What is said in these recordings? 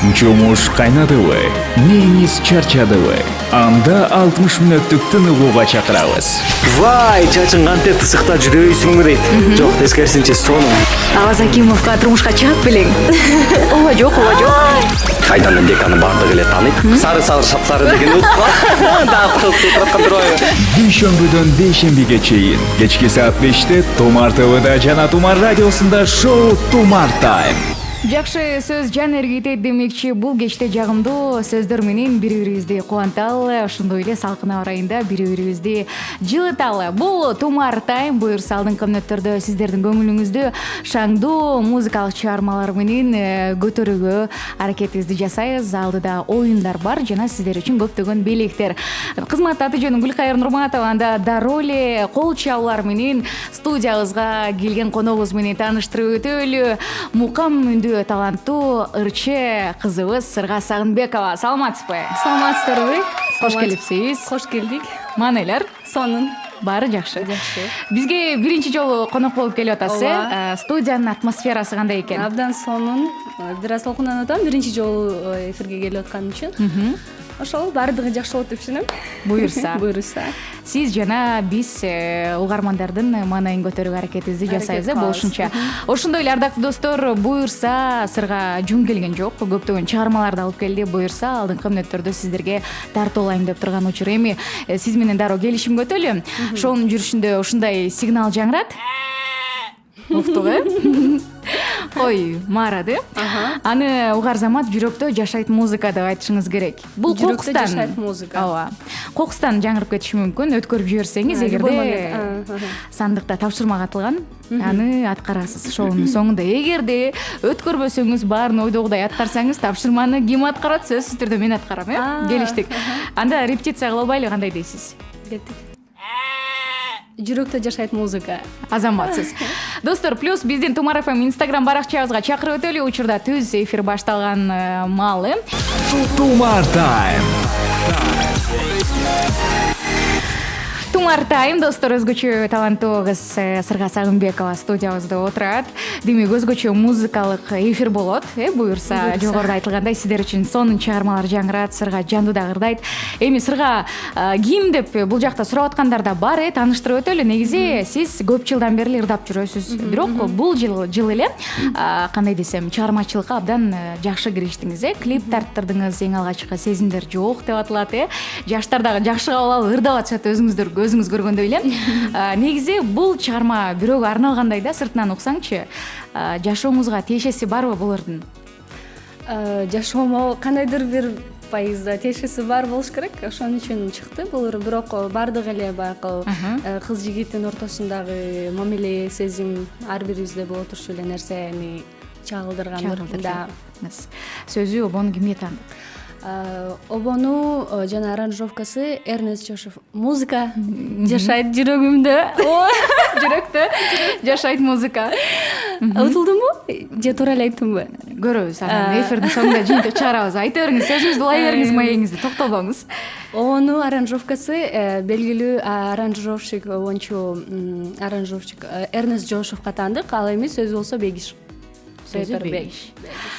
Жумуш кайнадыбы, мээңиз чарчадыбы? Анда 60 мүнөттүк тыныгууга чакырабыз. Vay, чачың кантип тысыкта жүрөйсүңбү дейт. Жок, тескерисинче сонун. Аваз Акимовго турмушка чыгып белең. Ооба жок. Кайдан эле аны бардыгы эле тааныйт. Сары шапсары деген утпа. Дап кылып турган турбайбы. Дүйшөмбүдөн бейшембиге чейин кечки саат 5те Тумар ТВда жана Тумар радиосунда шоу Тумар Тайм. Жакшы сөз жан эргитет демекчи, бул кечте жагымдуу сөздөр менен бири-бирибизди кубанталы, ошондой эле салкын аба ырайында бири-бирибизди жылыталы. Бул Тумар Тайм, буюрса алдыңкы мүнөттөрдө сиздердин көңүлүңүздү шаңдуу музыкалык чыгармалар менен көтөрүүгө аракетибизди жасайбыз. Алдыда оюндар бар жана сиздер үчүн көптөгөн белектер. Кызмат аты-жөнүм Гүлкайыр Нурматова, анда дароо эле кол чабуулар менен студиябызга келген коногубуз менен тааныштырып өтөлү. Мукам таланттуу ырчы кызыбыз Сырга Сагынбекова. Саламатсызбы? Саламатсыздарбы? Кош келипсиз. Кош келдик. Маанайлар? Сонун. Баары жакшы. Бизге биринчи жолу конок болуп келип атасыз. Студиянын атмосферасы кандай экен? Абдан сонун. Бир аз толкунданып атам биринчи жолу эфирге келип атканым үчүн. Ошол баардыгы жакшы болот деп түшүнөм. Буюрса. Сиз жана биз угармандардын маанайын көтөрүүгө аракетибизди жасайбыз, болушунча. Ошондой эле ардактуу достор, буюрса Сырга жөн келген жок, көптөгөн чыгармаларды алып келди. Буюрса алдыңкы мүнөттөрдө сиздерге тартуулайм деп турган учур. Эми сиз менен дароо келишимге өтөлү. Шоунун жүрүшүндө ушундай сигнал жаңырат. Уктугу? Ой, маарады. Аны угар замат жүрөктө жашайт музыка деп айтышыңыз керек. Бул жүрөктө кокустан жашайт музыка. Ооба. Кокустан жаңырып кетиши мүмкүн. Өткөрүп жиберсеңиз, эгерде сандыкта тапшырма катылган, аны аткарасыз шоунун соңунда. Эгерде өткөрбөсөңүз, баарын ойдогудай аткарсаңыз, тапшырманы ким аткарат? Сөзсүз түрдө мен аткарам, Келиштик. Анда репетиция кыла албайлы, кандай дейсиз? Жүрөктө жашайт музыка. Азаматсыз. Достор, плюс биздин Тумар ФМ Instagram баракчабызга чакырып өтөлү. Учурда түз эфир башталган маалы. Тумар Тайм. Тумар Тайм, достор, өзгөчө таланттуу кыз Сырга Сагынбекова студиябызда отурат. Демек, өзгөчө музыкалык эфир болот, буюрса. Жогоруда айтылгандай, сиздер үчүн сонун чыгармалар жаңырат, Сырга жандуу ырдайт. Эми Сырга ким деп бул жакта сурап аткандар да бар, тааныштырып өтөлү. Негизи сиз көп жылдан бери ырдап жүрөсүз. Бирок бул жыл эле кандай десем, чыгармачылыкка абдан жакшы кириштиңиз, клип тарттырдыңыз, эң алгачкы сезимдер жок деп атылат, Жаштар дагы жакшы кабыл алып ырдап атышат, өзүңүз көргөндөй эле. Негизи бул чыгарма бирөөгө арналгандай да, сыртынан уксаңчы, жашооңузга тиешеси барбы булардын? Жашоомо кандайдыр бир пайызда тиешеси бар болуш керек. Ошон үчүн чыкты булар, бирок баардыгы эле баягы кыз жигиттин ортосундагы мамиле, сезим ар бирибизде боло турчу эле нерсени чагылдыргандыр. Сөзү обону кимге таандык? Обону жана аранжировкасы Эрнест Жошев. Музыка жашайт жүрөгүмдө. Жүрөктө жашайт музыка. Утулдумбу? Же туура эле айттымбы? Көрөбүз. Эфирдин соңунда жыйынтык чыгарабыз. Айта бериңиз, сөзүңүздү улай бериңиз, маегиңизди токтолбоңуз. Обону аранжировкасы белгилүү аранжировщик Эрнест Жошевка таандык. Ал эми сөзү болсо Бегиш.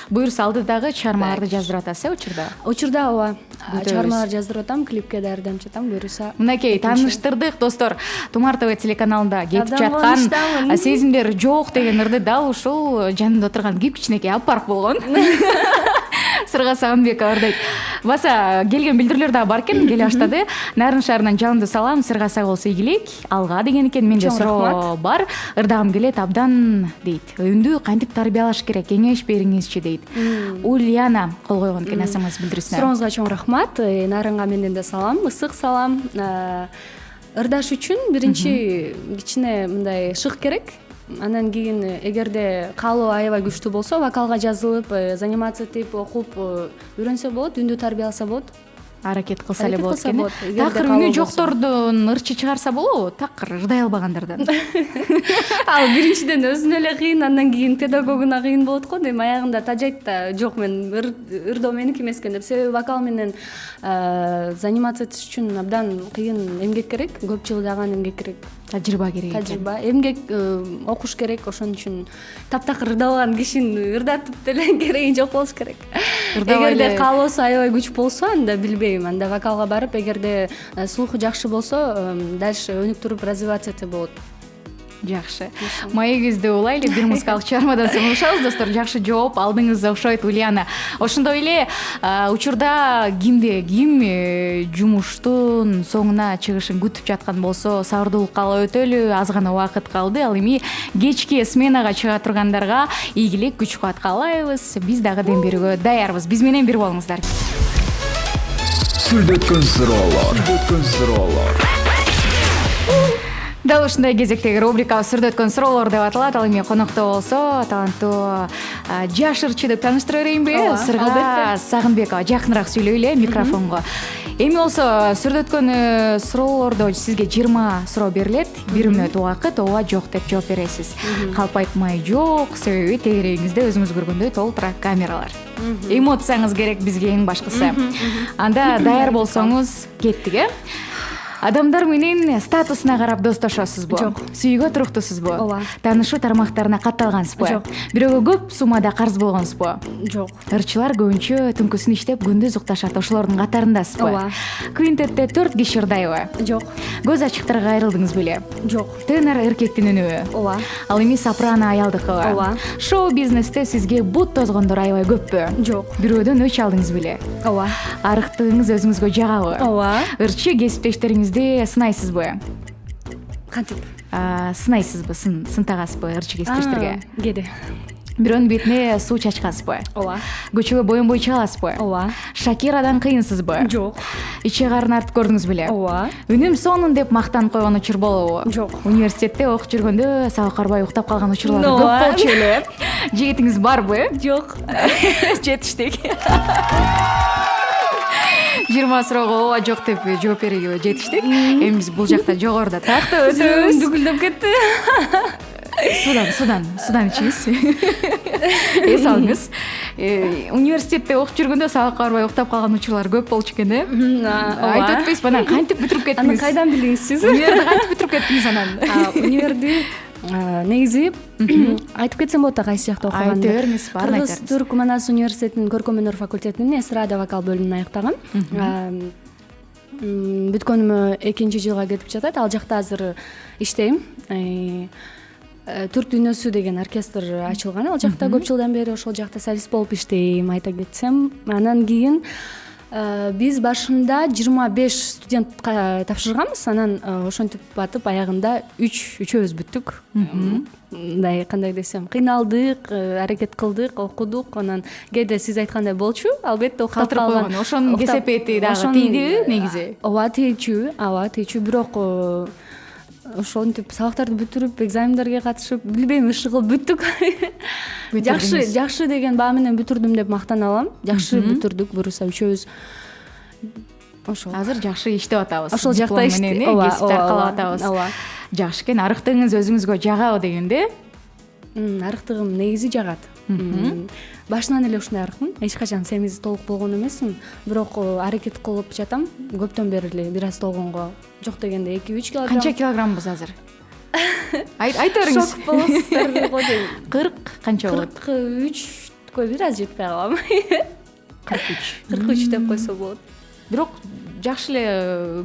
Буюрса алдыдагы чыгармаларды жаздырып атасыз, учурда? Учурда ооба. Чыгармалар жаздырып атам, клипке даярданып жатам, буюрса. Мынакей тааныштырдык, достор. Тумар ТВ телеканалында кетип жаткан сезимдер жок деген ырды дал ушул жанында отурган кичинекей апарк болгон. Сырга Сагынбекова ырдайт. Баса келген билдирүүлөр да бар экен, келе баштады. Нарын шаарынан жалынды салам, Сырга сак болсо ийгилик. Алга деген экен, менде суроо бар. Ырдагым келет абдан дейт. Өндү кантип тарбиялаш керек, кеңеш бериңизчи дейт. Ульяна кол койгон экен СМС билдирүүсүнө. Сурооңузга чоң рахмат. Нарынга менден да салам, ысык салам. Ырдаш үчүн биринчи кичине мындай шык керек. Анан кийин эгерде каалоо аябай күчтүү болсо, вокалга жазылып, занимациятип, окуп үйрөнсө болот, үндү тарбияласа болот. Аракет кылса эле болот экен. Такыр үнү жоктордон ырчы чыгарса болобу? Такыр ырдай албагандардан. Ал биринчиден өзүнө эле кыйын, андан кийин педагогуна кыйын болот го. Дейм, аягында тажайт да, жок мен ырдоо меники эмес экен деп. Себеби вокал менен занимация этиш үчүн абдан кыйын эмгек керек, көп жыл жаган эмгек керек. Тажрыйба керек. Тажрыйба, эмгек окуш керек, ошон үчүн таптакыр ырдабаган кишини ырдатып деле кереги жок болуш керек. эгерде каалоосу аябай күч болсо анда билбейм, анда вокалга барып, эгерде слуху жакшы болсо дальше өнүктүрүп развиваться этсе болот. Жакшы. Маегизди улайлы, бир музыкалык чыгармадан соң улушабыз, достор. Жакшы жооп алдыңыз окшойт, Ульяна. Ошондой эле учурда ким жумуштун соңуна чыгышын күтүп жаткан болсо, сабырдуулукка өтөлү, аз гана убакыт калды. Ал эми кечки сменага чыга тургандарга ийгилик, күч кубат каалайбыз. Биз дагы дем берүүгө даярбыз. Биз менен бир болуңуздар. Сүрдөткөн суроолор. Дал ушундай кезектеги рубрика «Сүрдөткөн суроолор» деп аталат. Ал эми конокто болсо таланттуу жаш ырчы деп тааныштыра берейинби? Сырга Сагынбекова жакыныраак сүйлөйлү микрофонго. Эми болсо сүрдөткөн суроолордо сизге 20 суроо берилет. 1 мүнөт убакыт, ооба жок деп жооп бересиз. Калп айтмай жок, себеби тегерегиңизде өзүңүз көргөндөй толтура камералар. Эмоцияңыз керек бизге эң башкысы. Анда даяр болсоңуз кеттик, э? Адамдар менен статусуна карап достошосузбу? Жок. Сүйгө туруктусузбу? Ооба. Таанышуу тармактарына катталгансызбы? Жок. Бирөөгө көп суммада карыз болгонсузбу? Жок. Ырчылар көбүнчө түнкүсүн иштеп күндүз укташат, ошолордун катарындасызбы? Ооба. Квинтетте 4 киши ырдайбы? Жок. Көз ачыктарга айрылдыңыз беле? Жок. Тенор эркектин үнүбү? Ооба. Ал эми сопрано аялдыкыбы? Ооба. Шоу бизнесте сизге бут тозгондор аябай көппү? Жок. Бирөөдөн өч алдыңыз беле? Ооба. Арыктыгыңыз өзүңүзгө жагабы? Ооба. Ырчы кесиптештериңизди сынайсызбы? Кантип? Сынайсызбы? Сын тагасызбы ырчы кесиптештерге? Кеде. Бирөөнүн бетине суу чачкансызбы? Ооба. Көчөгө боюн бой чыгаласызбы? Ооба. Шакирадан кыйынсызбы? Жок. Иче карын артып көрдүңүз беле? Ооба. Үнүм сонун деп мактанып койгон учур болобу? Жок. Университетте окуп жүргөндө сабак карбай уктап калган учурлар көп Ооба. болчу эле. Жигитиңиз барбы? Жок. Жетиштик. 20 суроого ооба жок деп жооп берүүгө жетиштик. Эми биз бул жакта жогоруда тактап өтөбүз. Дүгүлдөп кетти. Судан ичиңиз. Эс алыңыз. Университетте окуп жүргөндө сабакка барбай уктап калган учурлар көп болчу экен, э? Айтып өтпөйсүз, анан кантип бүтүрүп кеттиңиз? Аны кайдан билдиңиз сиз? Универди кантип бүтүрүп кеттиңиз анан? Универди негизи айтып кетсем болот да кайсы жакта окуганымды. Айта бериңиз, баарын айта Кыргыз Түрк Манас университетинин көркөм өнөр факультетинин эстрада вокал бөлүмүн аяктагам. Бүткөнүмө 2-жылга кетип жатат. Ал жакта азыр иштейм. Түрк дүйнөсү деген оркестр ачылган. Ал жакта көп жылдан бери ошол жакта солист болуп иштейм, айта кетсем. Анан кийин биз башында 25 студентка тапшырганбыз. Анан ошентип батып аягында үчөөбүз бүттүк. Мындай кандай десем, кыйналдык, аракет кылдык, окудук. Анан кээде сиз айткандай болчу. Албетте уктап калган. Ошонун кесепети дагы тийди негизи. Ооба, тийчү, бирок ошентип сабактарды бүтүрүп, экзамендерге катышып, билбейм, иши кылып бүттүк. Жакшы деген баа менен бүтүрдүм деп мактана алам. Жакшы бүтүрдүк, буюрса үчөөбүз. Ошол. Азыр жакшы иштеп атабыз. Ошол жакта кесип таркалап атабыз. Ооба. Жакшы экен, арыктыгыңыз өзүңүзгө жагабы дегенде? Арыктыгым негизи жагат. Башынан эле ушундай арыкмын. Эч качан семиз толук болгон эмесмин, бирок аракет кылып жатам. Көптөн бери эле бир аз толгонго. Жок дегенде 2-3 килограмм. Канча килограммбыз азыр? Айта бериңиз. Шок болосуздар го дейм. 40 канча болот? 43 бир аз жетпей калам. 43 деп койсо болот. Бирок жакшы эле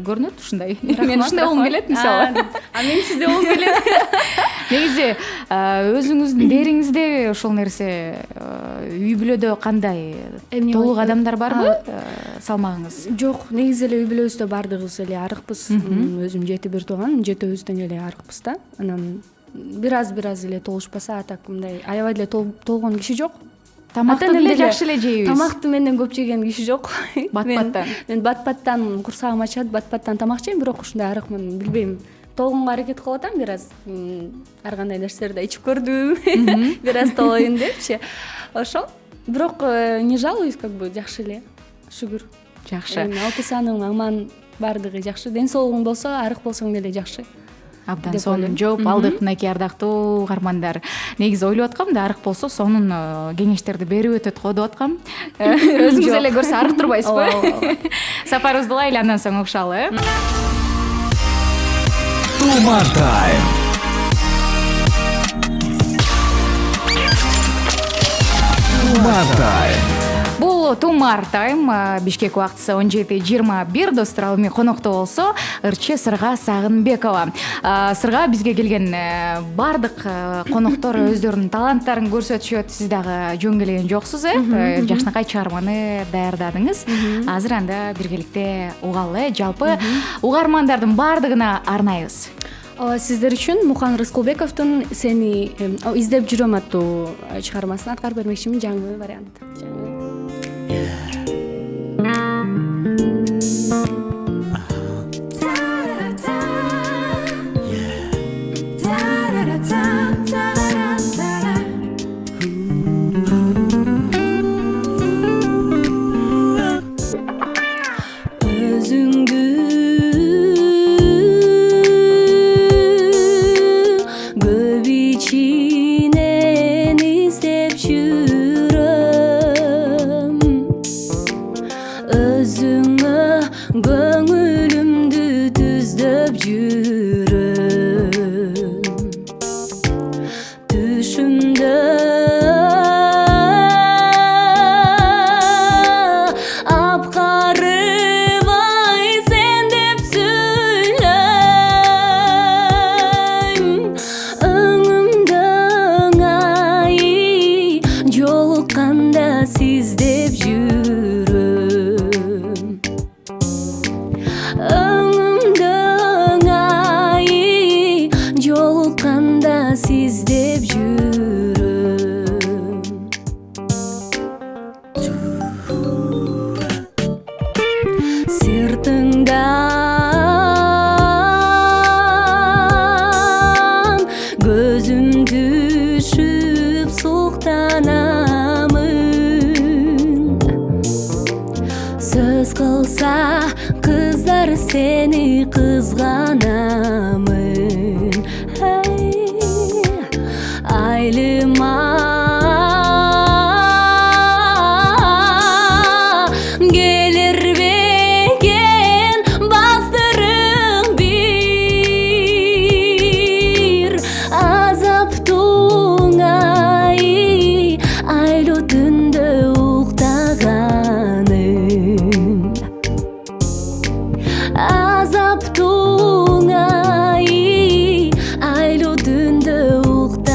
көрүнөт ушундай. Мен ушундай болгум келет мисалы. Мен сизде болгум келет. Негизи өзүңүздүн дериңизде ошол нерсе үй бүлөдө кандай? Толук адамдар барбы? Салмагыңыз? Жок, негизи эле үй бүлөбүздө баардыгыбыз эле арыкпыз. Өзүм 7 тууган, 7-өбүз тең эле арыкпыз да. Анан бир аз эле толушпаса, так мындай аябай эле толгон киши жок. Тамакты деле жакшы эле жейбиз. Тамакты менден көп жеген киши жок. Бат-баттан. Мен бат-баттан курсагым ачат, бат-баттан тамак жейм, бирок ушундай арыкмын, билбейм. Толгонго аракет кылып атам бир аз. Ар кандай нерселерди ичип көрдүм. Бир аз толоюн депчи. Ошол. Бирок не жалуюсь, как бы жакшы эле. Шүгүр. Жакшы. Алты саның, аман, баардыгы жакшы. Ден соолугуң болсо, арык болсоң деле жакшы. Абдан сонун жооп алдык, мынакей ардактуу угармандар. Негизи ойлоп аткам да, арык болсо сонун кеңештерди берип өтөт го деп аткам. Өзүңүз эле көрсө арыктырбайсызбы? Сапарыбызды улайлы, андан соң угушалы, э? Тумар Тайм. Тумар Тайм. Бул бул Тумар Тайм, Бишкек убактысы 17:21. Достор, ал эми конокто болсо ырчы Сырга Сагынбекова. Сырга бизге келген бардык коноктор өздөрүнүн таланттарын көрсөтүшөт. Сиз дагы жөн келген жоксуз, жакшынакай чыгарманы даярдадыңыз. Азыр анда биргеликте угалы. Жалпы угармандардын бардыгына арнайбыз. Сиздер үчүн Мухан Рыскулбековдун "Сени издеп жүрөм" аттуу чыгармасын аткарып бермекчимин, жаңы вариант. Seni kızganamın, aylıma gelir begen bastırın bir azap tuğayı aylı tünde uğtağanın. Azap tuğayı aylı tünde uğtağanım.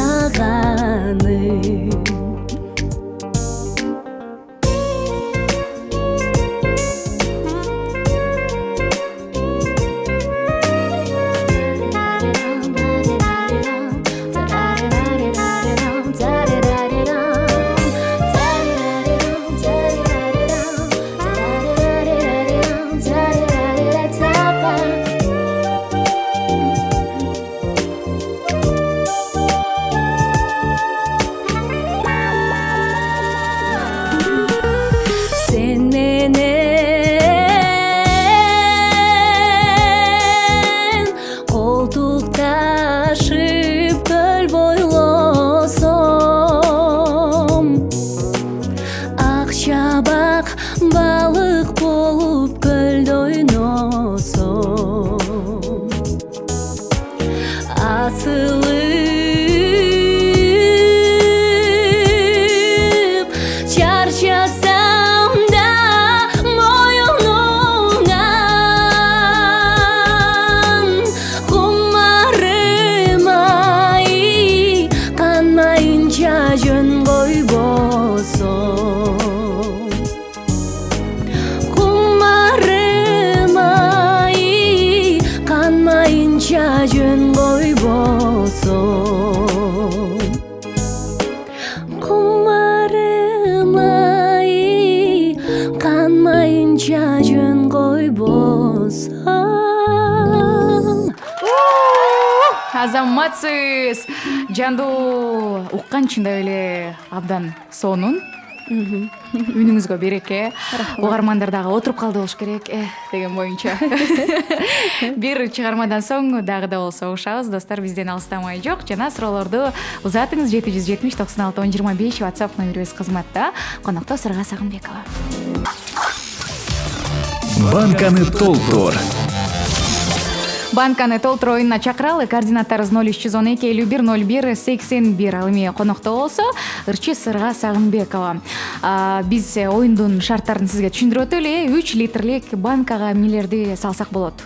Balık bolup gölde oynosum, asılıp çarşasam da moyunundan kumarım ay kanmayınca jön koybosun. Kanmayınca jön koybosun. Kumarım ay kanmayınca jön koybosun. Азаматсыз. Жанду уккан чындап эле абдан сонун. Үнүңүзгө береке. Угармандар дагы отуруп калды болуш керек. Деген боюнча. Бир чыгармадан соң дагы да болсо угушабыз. Достор, бизден алыстамай жок. Жана суроолорду узатыңыз 770 96 1025 WhatsApp номерибиз кызматта. Конокто Сырга Сагынбекова. Банканы толтур. банканы толтуруу оюнуна чакыралы. Координаттарыбыз 0312 01 01 81. Ал эми конокто болсо ырчы Сырга Сагынбекова. Биз оюндун шарттарын сизге түшүндүрүп өтөлү. 3 литрлик банкага эмнелерди салсак болот?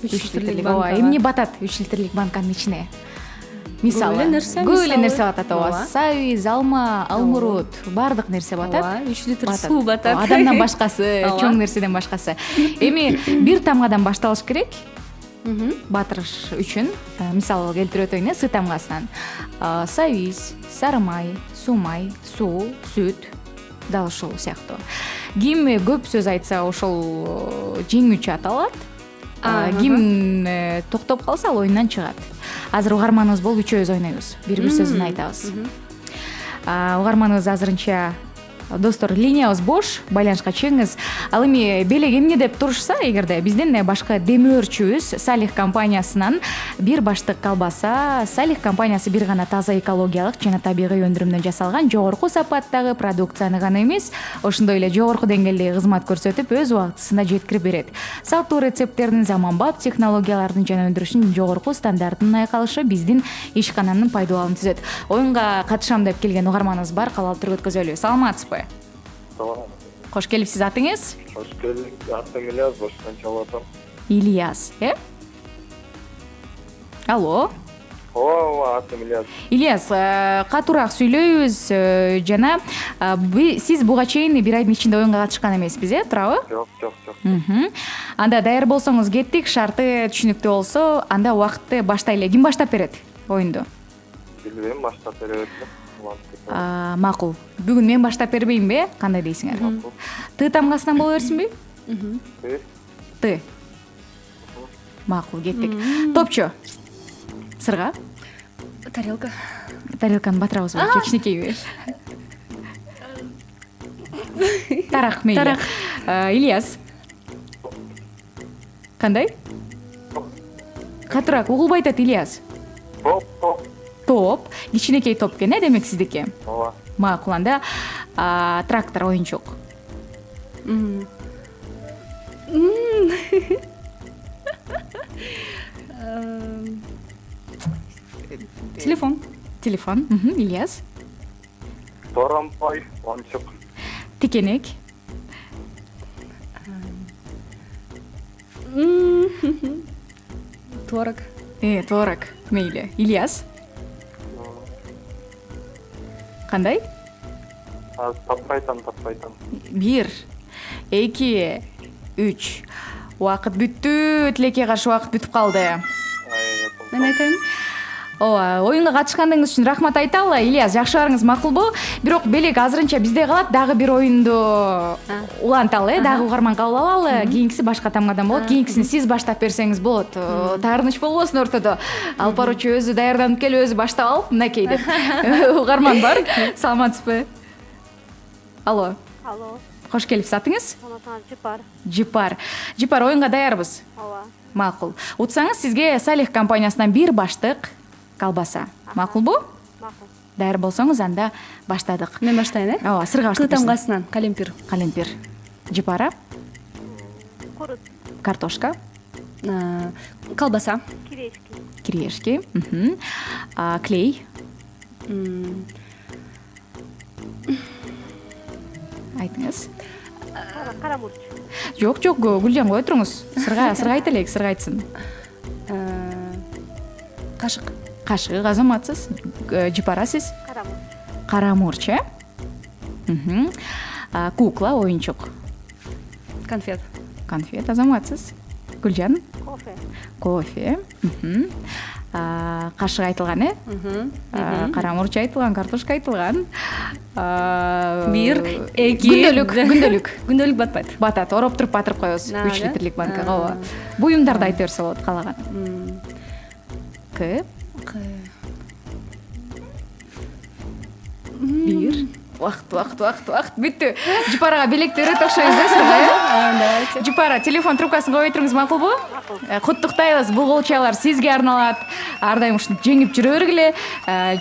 3 литрлик Ооба, банкага. эмне батат 3 литрлик банканын ичине? Мисалы, Көп эле нерсе, көп эле мисалы. нерсе батат. Ооба, Ооба. сабиз, алма, алмурут, баардык нерсе батат. Ооба, 3 литр суу батат. Адамдан башкасы, Ооба. чоң нерседен башкасы. Эми бир тамгадан башталыш керек. Батырыш үчүн, мисал келтирип өтөйүн, сы тамгасынан. Сабиз, сары май, суу май, суу, сүт, дал ушул сыяктуу. Ким көп сөз айтса, ошол жеңүүчү аталат. Ким токтоп калса, ал оюндан чыгат. Азыр угарманыбыз болуп үчөөбүз ойнойбуз. Бир сөзүн айтабыз. Угарманыбыз азырынча достор, линиябыз бош, байланышка чыгыңыз. Ал эми белек эмне деп турушса, эгерде биздин башка демөөрчүбүз Салих компаниясынан бир баштык колбаса. Салих компаниясы бир гана таза экологиялык жана табигый өндүрүмдөн жасалган жогорку сапаттагы продукцияны гана эмес, ошондой эле жогорку деңгээлдеги кызмат көрсөтүп, өз убактысында жеткирип берет. Сактуу рецепттердин, заманбап технологиялардын жана өндүрүштүн жогорку стандартынын айкалышы биздин ишкананын пайдаланып түзөт. Оюнга катышам деп келген угарманыбыз бар, калал түрдө өткөзөлү. Саламатсызбы? Кош келипсиз, атыңыз? Кош келдик. Атым Ильяс, Боштон чалып атам. Ильяс, Алло. Ооба, атым Ильяс. Ильяс, катуураак сүйлөйбүз жана сиз буга чейин бир айдын ичинде оюнга катышкан эмеспиз, туурабы? Жок. Анда даяр болсоңуз кеттик, шарты түшүнүктүү болсо, анда убакытты баштайлы. Ким баштап берет оюнду? Билбейм, баштап беребиз. Макул. Бүгүн мен баштап бербеймби? Кандай дейсиңер? Ты тамгасынан боло берсинби? Ты. Макул, кеттик. Топчу. Сырга? Тарелка. Тарелканы батырабызбы? Кичинекейби? Тарак мейли. Тарак. Ильяс. Кандай? Катуураак угулбай атат Ильяс. Топ. Топ. Кичинекей топ экен, демек сиздики? Ооба. Макул, анда трактор, оюнчук. Телефон. Телефон. Ильяс. Торампай, ончук. Тикенек. Творог. Творог. Мейли. Ильяс. Кандай? Таппайтам. 1, 2, 3. Убакыт бүттү. Тилекке каршы убакыт бүтүп калды. Мен айтайын. Ооба, оюнга катышкандыгыңыз үчүн рахмат айталы. Ильяс, жакшы барыңыз, макулбу? Бирок белек азырынча бизде калат, дагы бир оюнду уланталы, дагы угарман кабыл алалы. Кийинкиси башка тамгадан болот. Кийинкисин сиз баштап берсеңиз болот. Таарыныч болбосун ортодо. Алып баруучу өзү даярданып келип, өзү баштап алып, мынакей деп. Угарман бар. Саламатсызбы? Алло. Кош келипсиз, атыңыз? Жипар, оюнга даярбыз? Ооба. Макул. Утсаңыз, сизге Салих компаниясынан бир баштык колбаса. Макулбу? Макул. Даяр болсоңуз, анда баштадык. Мен баштайын, Ооба, Сырга баштап берсин. тамгасынан калемпир. Калемпир. Жипара, Курут. картошка, Колбаса. кириешки, клей. Айтыңыз. Кара мурч. Жок, Гүлжан, кое туруңуз. Сырга айта элек, Сырга айтсын. Кашык. Кашык, азаматсыз. Жипара, сиз? Кара мурч, Кукла, оюнчук. Конфет. Конфет, азаматсыз. Гүлжан? Кофе. Кашык айтылган, Кара мурч айтылган, картошка айтылган. 1, 2. Күндөлүк батпайт. Батат, ороп туруп батырып коебуз. 3 литрлик банкага, ооба. Буюмдарды айта берсе болот, каалаган. К. 1, убакыт бүттү. Жупарага белекти өрөт окшойбуз да сага, э? Давайте. Жупара, телефон трубкасын коюп отуруңуз, макулбу? Куттуктайбыз. Бул колчалар сизге арналат. Ар дайым ушинтип жеңип жүрө бергиле.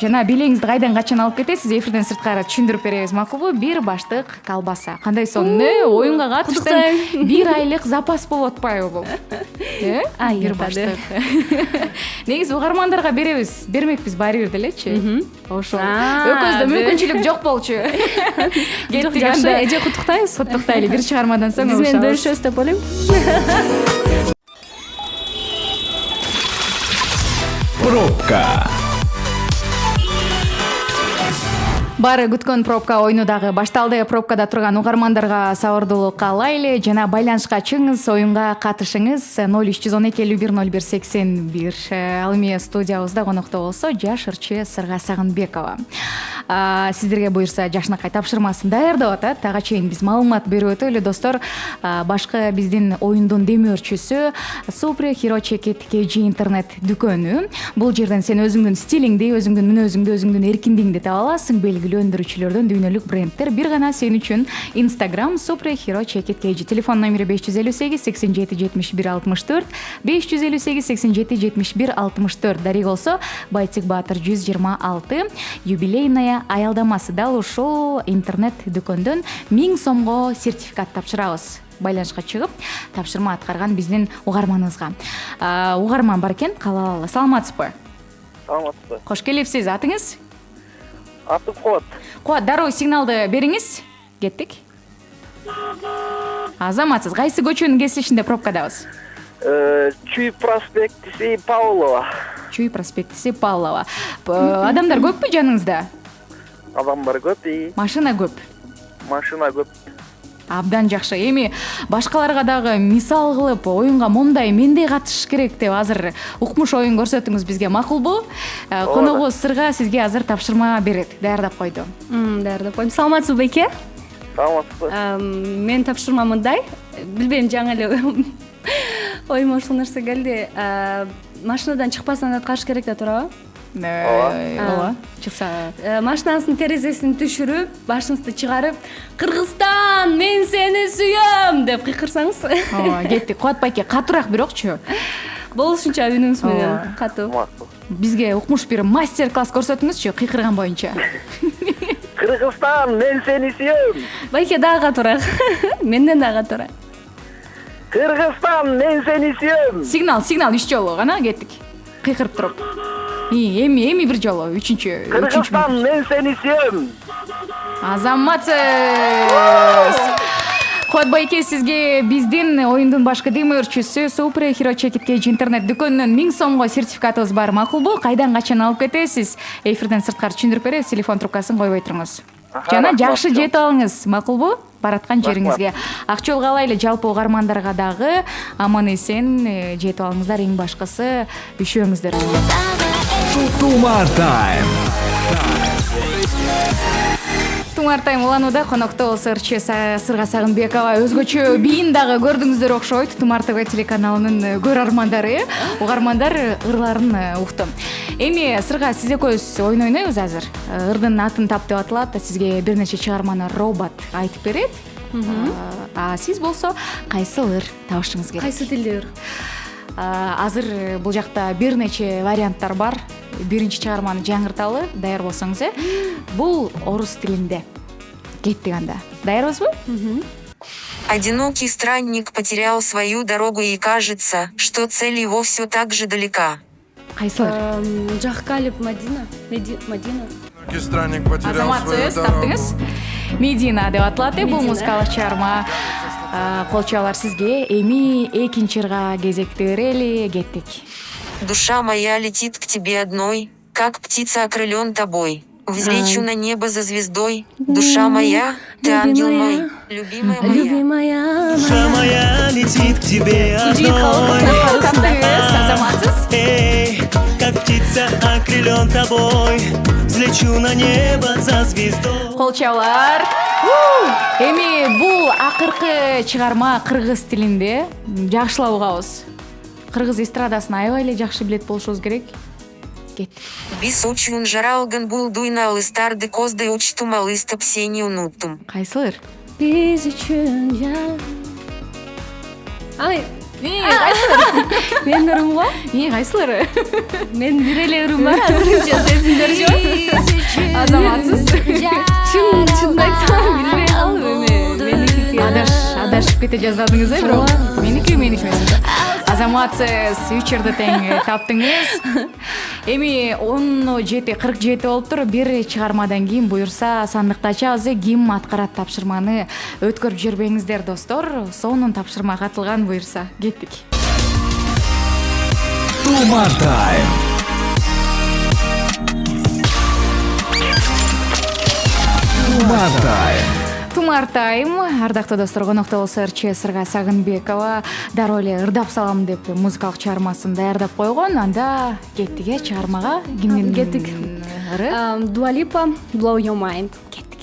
Жана белеңизди кайдан качан алып кетесиз? Эфирден сырткары түшүндүрүп беребиз, макулбу? Бир баштык колбаса. Кандай сонун, оюнга катыштың. 1 айлык запас болуп атпайбы бул? Бир баштык. Негизи угармандарга беребиз. Бермекпиз баары бир делечи. Ошол. Экөөбүздө мүмкүнчүлүк жок болчу. Жок, жакшы, эже куттуктайбыз. Куттуктайлы. Бир чыгармадан соң Биз менен бөлүшөбүз деп ойлойм. Пробка. Баары күткөн пробка оюну дагы башталды. Пробкада турган угармандарга сабырдуулук каалайлы жана байланышка чыгыңыз, оюнга катышыңыз. 0312 010181. Ал эми студиябызда конокто болсо жаш ырчы Сырга Сагынбекова. Сиздерге буюрса жашынакай тапшырмасын даярдап атат. Ага чейин биз маалымат берип өтөлү достор. Башкы биздин оюндун демөөрчүсү Supre Hirocheki KG интернет дүкөнү. Бул жерден сен өзүңдүн стилиңди, өзүңдүн мүнөзүңдү, өзүңдүн эркиндигиңди таба аласың. Белгилүү өндүрүүчүлөрдөн дүйнөлүк брендтер бир гана сен үчүн. Instagram Supre Hirocheki KG. Телефон номери 558 87 71 64, 558 87 71 64. Дарыг болсо Байтик Баатыр 126. Юбилейная аялдамасы. Дал ушул интернет дүкөндөн 1000 сомго сертификат тапшырабыз. Байланышка чыгып, тапшырма аткарган биздин угарманыбызга. Угарман бар экен, каалап. Саламатсызбы? Саламатсызбы. Кош келипсиз. Атыңыз? Атым Куат. Куат, дароо сигналды бериңиз. Кеттик. Азаматсыз. Кайсы көчөнүн кесилишинде пробкадабыз? Чүй проспектиси Павлова. Чүй проспектиси Павлова. Адамдар көппү жаныңызда? Адамдар көп, Машина көп. машина көп. Абдан жакшы. Эми башкаларга дагы мисал кылып, оюнга мондай мендей катышыш керек деп азыр укмуш оюн көрсөтүңүз бизге, макулбу? Коногубуз Сырга сизге азыр тапшырма берет. Даярдап койду. Даярдап коем. Саламатсызбы бейке? Саламатсызбы. Мен тапшырма мындай. Билбейм, жаңы эле оюма ушул нерсе келди. Машинадан чыкпастан аткарыш керек да туурабы? Ооба. Чыкса. Машинасынын терезесин түшүрүп, башыңызды чыгарып, Кыргызстан, мен сени сүйөм деп кыйкырсаңыз. Ооба, кеттик. Куат байке, катуураак бирокчу. Болушунча үнүңүз менен катуу. Макул. Бизге укмуш бир мастер-класс көрсөтүңүзчү, кыйкырган боюнча. Кыргызстан, мен сени сүйөм. Байке дагы катуураак. Менден дагы катуураак. Кыргызстан, мен сени сүйөм. Сигнал 3 жолу гана кеттик. Кыйкырып туруп. Эми бир жолу, үчүнчү. Кыргызстан, мен сени сүйөм. Азаматсыз. Куат байке, сизге биздин оюндун башкы демөөрчүсү Supre Hirocheki KG интернет дүкөнүнөн 1000 сомго сертификатыбыз бар, макулбу? Кайдан качан алып кетесиз? Эфирден сырткары түшүндүрүп беребиз. Телефон трубкасын койбой туруңуз. Жана жакшы жетип алыңыз, макулбу? Бараткан жериңизге. Ак жол каалайлы жалпы угармандарга дагы аман эсен жетип алыңыздар. Эң башкысы үшөөңүздөр. Тумар тайм. Тумар тайм уланууда конокто болсо ырчы Сырга Сагынбекова. Өзгөчө бийин дагы көрдүңүздөр окшойт. Тумар ТВ телеканалынын көрөрмандары, угармандар ырларын укту. Эми Сырга сиз экөөбүз оюн ойнойбуз азыр. Ырдын атын тап деп аталат. Сизге бир нече чыгарманы робот айтып берет. Сиз болсо кайсы ыр табышыңыз керек? Кайсы тилде ыр? Азыр бул жакта бир нече варианттар бар. Биринчи чыгарманы жаңырталы, даяр болсоңуз, бул орус тилинде. Кеттик анда. Даярбызбы? Одинокий странник потерял свою дорогу и кажется, что цель его все так же далека. Кайсылар? Жаккалип Мадина. Мадина. Странник потерял свою Азаматсыз, дорогу. таптыңыз? Медина деп аталат, бул музыкалык чыгарма. Колчалар сизге. Эми экинчи ырга кезекти берели, кеттик. Душа моя летит к тебе одной, как птица окрылен тобой. Взлечу на небо за звездой. Душа моя, ты ангел мой, любимая моя. Любимая. Душа моя летит к тебе одной. Таптыңыз, Азаматсыз? Эй, как птица окрылен тобой. Взлечу на небо за звездой. Колчалар. Эми бул акыркы чыгарма кыргыз тилинде. Жакшылап угабыз. Кыргыз эстрадасын аябай эле жакшы билет болушубуз керек. кеттик. Бис учун жара алган булдуйна алыстарды коздай учтум алыстып сени унуттум. Кайсылыр? Биз үчүн ай менин ырым го Кайсылыр? мен бир эле ырым бар азырынча сезимдер жок Азаматсыз. чынын айтсам билбей калдым меники Адашып кете жаздадыңыз бирок меники эмес. Азаматсыз 3 жерде тең таптыңыз. Эми 17:47 болуптур. Бир чыгармадан кийин буюрса сандыкты ачабыз. Ким аткарат тапшырманы өткөрүп жүрбөңүздөр достор. Сонун тапшырма катылган буюрса кеттик. Тумар Тайм. Тумар Тайм. Тумар Тайм. Ардактуу достор, конокто болсо РЧ Сырга Сагынбекова дароо эле ырдап салам деп музыкалык чыгармасын даярдап койгон. Анда кеттик чыгармага. Кимдин Кеттик. ыры? Dua Lipa, Blow Your Mind. Кеттик.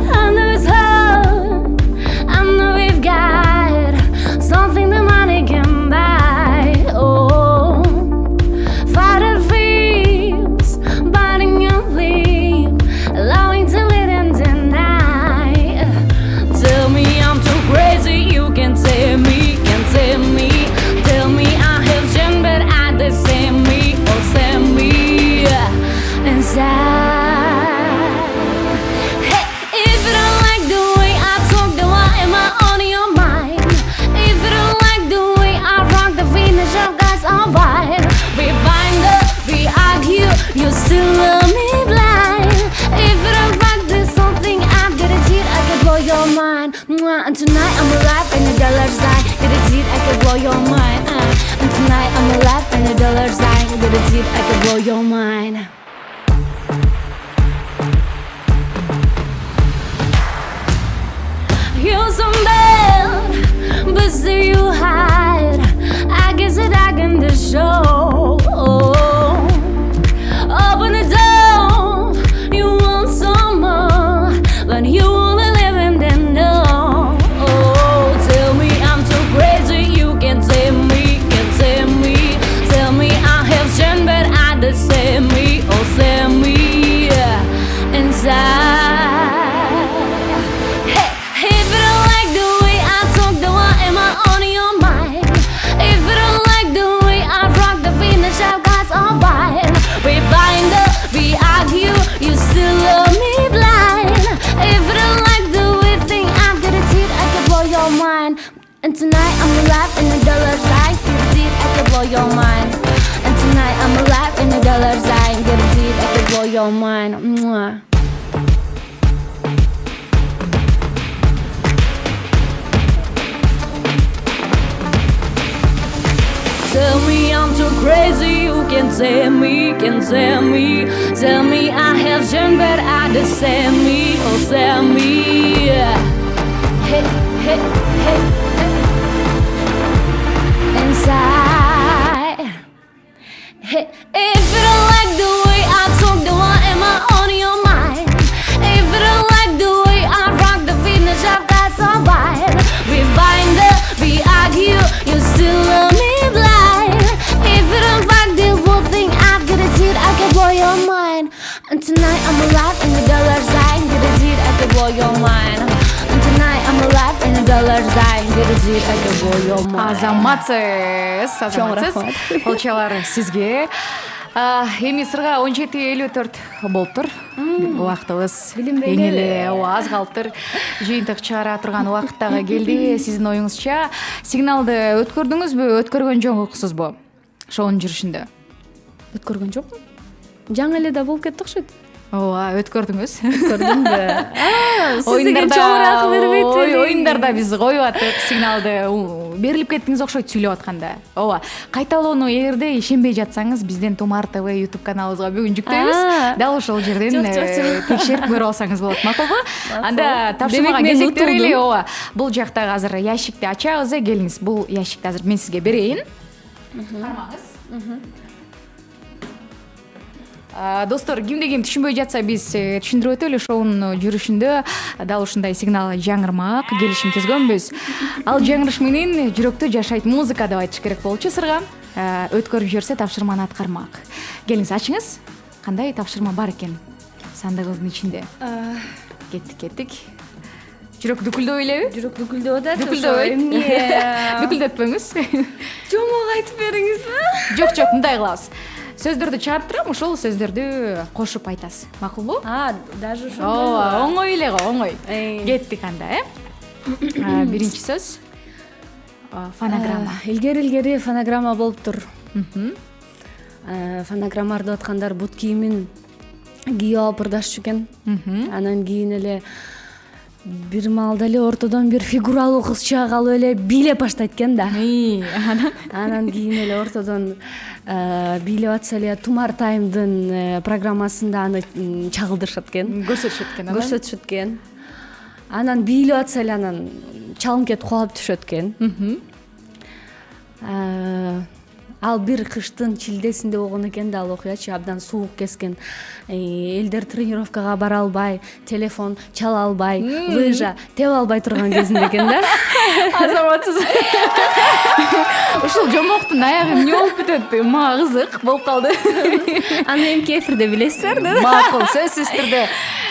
I know it's hard. I know we've got something the money can buy. Oh, fight it feels, biting your lip, allowing to let and deny. Tell me I'm too crazy, you can tell me, Tell me I have changed, but I the same me, same me inside. If you don't like the way I talk, then why am I on your mind? If you don't like the way I rock, the finish of guys on fire. We find up, we argue, you still love me blind. If you don't like this something, I'm gonna cheat, I can blow your mind. And tonight I'm alive and the dollar sign. Gonna cheat, I can blow your mind. And tonight I'm alive and the dollar sign. Gonna cheat, I can blow your mind. You're so bad, but still you hide. I guess that I can just show. Open the door, you want some more, but you wanna live and then know. Tell me I'm too crazy, you can tell me, Tell me I have changed, but I the same me, same me inside. If you don't like the way I talk, then why am I on your mind? If you don't like the way I rock, the finish of guys on fire. We find up, we argue, you still love me blind. If you don't like the way thing I'm gonna cheat, I can blow your mind. And tonight I'm alive in the dollar sign. Guaranteed I can blow your mind. And tonight I'm alive in the dollar sign. Guaranteed I can blow your mind. Mwah. Tell me I'm too crazy, you can tell me, Tell me I have changed, but I the same me, same me Hey, hey, hey, hey inside. Hey, if you don't like the way I talk, then why am I on your mind? If you don't like the way I rock, the finish of guys on fire. We find up, we argue, you still love me blind. If you don't like the whole thing, I'm gonna cheat, I can blow your mind. And tonight I'm alive in the dollar sign. Gonna cheat, I can blow your mind. And tonight I'm alive in the dollar sign. Gonna cheat, I can blow your mind. Азаматсыз. Олчалар сизге. Эми сырга 17:54 болуптур. Убактыбыз эң эле аз калыптыр. Жыйынтык чыгара турган убакыт дагы келди. Сиздин оюңузча сигналды өткөрдүңүзбү, өткөргөн жоксузбу? Шоунун жүрүшүндө. Өткөргөн жокмун. Жаңы эле да болуп кетти окшойт. Ооба, өткөрдүңүз. Өткөрдүмбү? Сиздерге чоңураак бербейт. Оюндарда биз коюп аттык сигналды. Берилип кеттиңиз окшойт сүйлөп атканда. Ооба. Кайталоону эгерде ишенбей жатсаңыз, бизден Тумар ТВ YouTube каналыбызга бүгүн жүктөйбүз. Дал ошол жерден текшерип көрүп алсаңыз болот, макулбу? Анда тапшырмага кезектелели. Ооба. Бул жакта азыр ящикти ачабыз. Келиңиз, бул ящикти азыр мен сизге берейин. Кармаңыз. Достор, кимде ким түшүнбөй жатса биз түшүндүрүп өтөлү. Шоунун жүрүшүндө дал ушундай сигнал жаңырмак келишим түзгөнбүз. Ал жаңырыш менен жүрөктө жашайт музыка деп айтыш керек болчу сырга. Өткөрүп жиберсе тапшырманы аткармак. Келиңиз ачыңыз. Кандай тапшырма бар экен сандыгыңыздын ичинде? Кеттик. Жүрөк дүкүлдөбөй элеби? Жүрөк дүкүлдөп атат. Дүкүлдөбөйт. Эмне? Дүкүлдөтпөңүз. Жомок айтып бериңизби? Жок, мындай кылабыз. Сөздөрдү чыгарып турам, ошол сөздөрдү кошуп айтасыз. Макулбу? Даже ошо. Оңой эле го, оңой. Кеттик анда, Биринчи сөз. Фонограмма. Илгери фонограмма болуптур. Фонограмма ырдап аткандар бут кийимин кийип алып ырдашчу экен. Анан кийин эле бир маалда эле ортодон бир фигуралуу кызча калып эле бийлеп баштайт экен да. Анан кийин эле ортодон бийлеп атса эле Тумар Таймдын программасында аны чагылдырышат экен. Көрсөтүшөт экен. Анан бийлеп атса эле анан чалым кетип кулап түшөт экен. Ал бир кыштын чилдесинде болгон экен да ал окуячы, абдан суук кескен. Элдер тренировкага бара албай, телефон чала албай, лыжа тебе албай турган кезинде экен да. Азаматсыз. Ушул жомоктун аягы эмне болуп бүтөт? Мага кызык болуп калды. Аны эмки эфирде билесиздер да. Макул, сөзсүз түрдө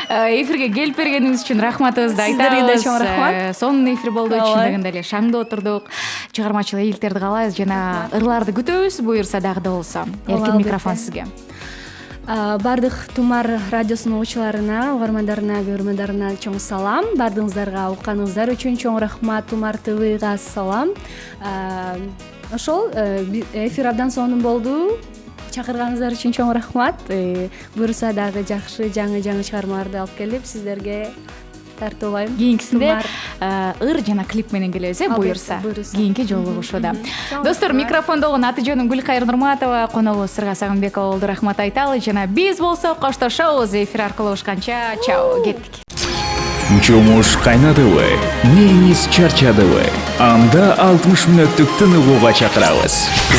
эфирге келип бергениңиз үчүн рахматыбызды айтабыз. Сиздерге да чоң рахмат. Сонун эфир болду, чындыгында эле шаңда отурдук. Чыгармачыл ийгиликтерди каалайбыз жана ырларды күтөбүз, буюрса дагы да болсо. Эркин микрофон сизге. Бардык Тумар радиосунун угуучуларына, угармандарына, көрөрмандарына чоң салам. Бардыгыңыздарга укканыңыздар үчүн чоң рахмат. Тумар ТВга салам. Ошол эфир абдан сонун болду. Чакырганыңыздар үчүн чоң рахмат. Буюрса дагы жакшы жаңы чыгармаларды алып келип сиздерге тартуулайм. Кийинкисинде ыр жана клип менен келебиз, буюрса. Кийинки жолугушууда. Достор, микрофондогу аты жөнүм Гүлкайыр Нурматова, коногу Сырга Сагынбекова болду. Рахмат айталы жана биз болсо коштошобуз. Эфир аркылуу ушканча чао, кеттик. Жумуш кайнадыбы, мээңиз чарчадыбы? Анда 60 мүнөттүк тыныгууга чакырабыз.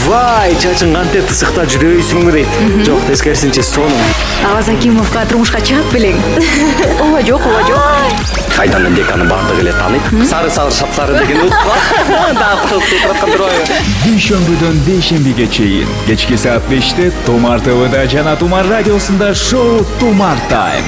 Вай, чачың кантип тысыкта жүрөйсүңбү дейт. Жок, тескерисинче сонун. Аваз Акимовго турмушка чыгып белең. Ооба жок. Кайдан деканы бардыгы эле тааныйт. Сары сапсары деген утпа. Дагы кылып турат. Дүйшөмбүдөн бейшембиге чейин кечки саат 5те Тумар ТВда жана Тумар радиосунда шоу Тумар Тайм.